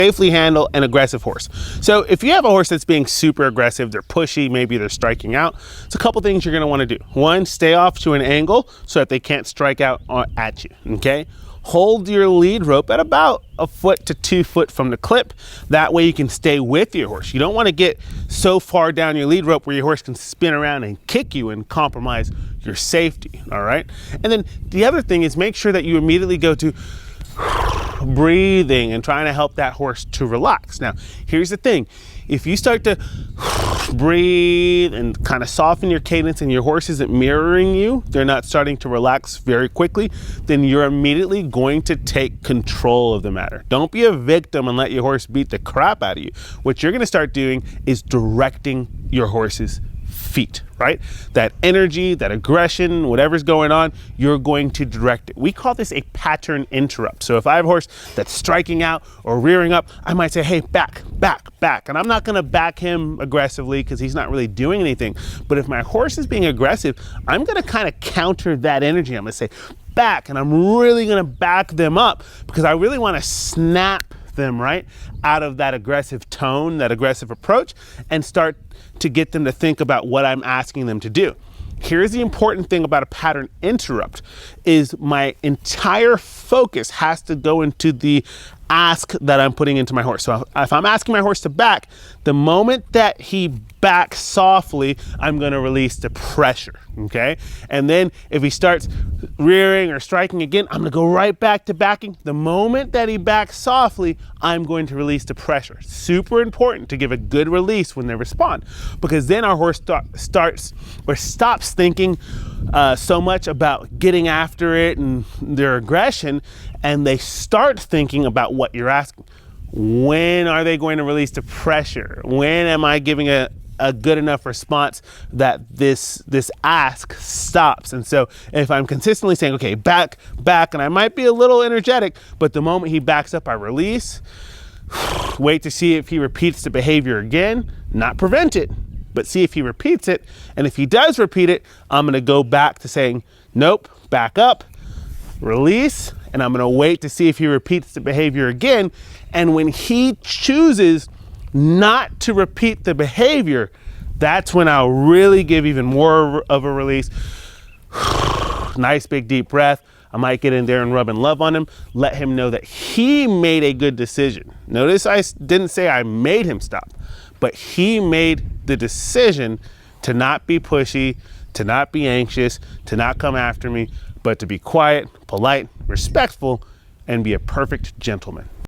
safely handle an aggressive horse. So if you have a horse that's being super aggressive, they're pushy, maybe they're striking out, it's a couple things you're going to want to do. One, stay off to an angle so that they can't strike out at you, okay? Hold your lead rope at about 1 foot to 2 foot from the clip. That way you can stay with your horse. You don't want to get so far down your lead rope where your horse can spin around and kick you and compromise your safety, all right? And then the other thing is make sure that you immediately go to breathing and trying to help that horse to relax. Now, here's the thing. If you start to breathe and kind of soften your cadence and your horse isn't mirroring you, they're not starting to relax very quickly, then you're immediately going to take control of the matter. Don't be a victim and let your horse beat the crap out of you. What you're going to start doing is directing your horse's feet, right? That energy, that aggression, whatever's going on, you're going to direct it. We call this a pattern interrupt. So if I have a horse that's striking out or rearing up, I might say, hey, back, back, back. And I'm not going to back him aggressively because he's not really doing anything. But if my horse is being aggressive, I'm going to kind of counter that energy. I'm going to say back, and I'm really going to back them up because I really want to snap them right out of that aggressive tone, that aggressive approach, and start to get them to think about what I'm asking them to do. Here's the important thing about a pattern interrupt is my entire focus has to go into the ask that I'm putting into my horse. So if I'm asking my horse to back, the moment that he backs softly, I'm going to release the pressure, okay? And then if he starts rearing or striking again, I'm going to go right back to backing. The moment that he backs softly, I'm going to release the pressure. Super important to give a good release when they respond, because then our horse starts or stops thinking so much about getting after it and their aggression, and they start thinking about what you're asking. When are they going to release the pressure? When am I giving a good enough response that this ask stops? And so if I'm consistently saying, okay, back, back, and I might be a little energetic, but the moment he backs up, I release, wait to see if he repeats the behavior again, not prevent it, but see if he repeats it. And if he does repeat it, I'm going to go back to saying, nope, back up, release, and I'm going to wait to see if he repeats the behavior again. And when he chooses not to repeat the behavior, that's when I'll really give even more of a release. Nice big deep breath. I might get in there and rub and love on him, let him know that he made a good decision. Notice I didn't say I made him stop, but he made the decision to not be pushy, to not be anxious, to not come after me, but to be quiet, polite, respectful, and be a perfect gentleman.